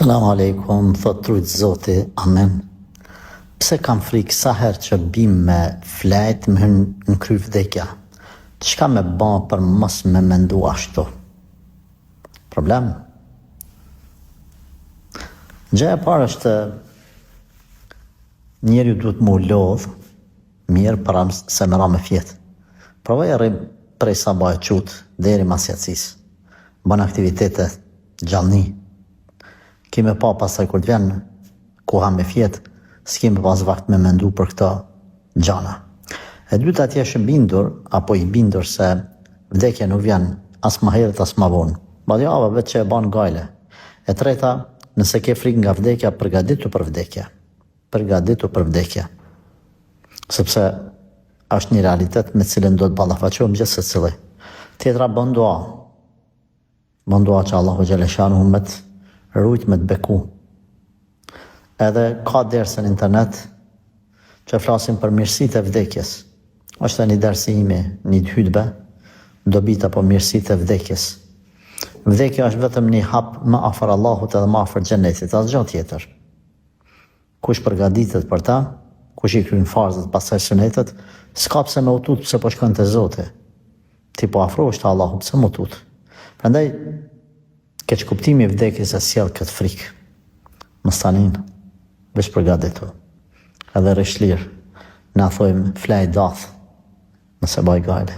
Selam aleikum, thot trujt Zoti, amen. Pse kam frikë sa herë që bim me flejt më hyn në kry vdekja? Çka me ba për mos me mendu ashtu? Problem? Gjëja e parë është njeriu duhet mu lodh mirë para se me ra me fjetë. Provoj e rrim prej sabaj qut deri mas jacis. Ban aktivitete gjallni. Kime pa pasaj kur t'vjen koha me fjetë, s'kime pas vakt me mendu për këta gjana. E dyta t'jesh bindur, apo i bindur se vdekja nuk vjen as ma herët as ma vonë. Badjava vetë që e ban gajle. E treta, nëse ke frikë nga vdekja, përgatitu për vdekja. Përgatitu për vdekja. Sepse është një realitet me cilën do të ballafaqohem gjithë secili. Tjetra bën dua. Bën dua që Allahu xhaleshanu me të rujt me të beku. Edhe ka derse në internet që flasin për mirësitë e vdekjes. Është një dersi imi, një hutbe, dobit apo mirësitë e vdekjes. Vdekja është vetëm një hap më afër Allahut edhe më afër xhenetit, as gjë tjetër. Kush përgatitet për ta, kush i kryen farzat pastaj sunetet, s'ka pse me utut pse po shkon te Zoti. Ti po afrohesh te Allahu, pse më utut? Prandaj keq kuptimi i vdekjes e sjell këtë frikë. Mos tanin, veç përgatitu. Edhe rishlir, na thojmë flej dath, nëse baj gajle.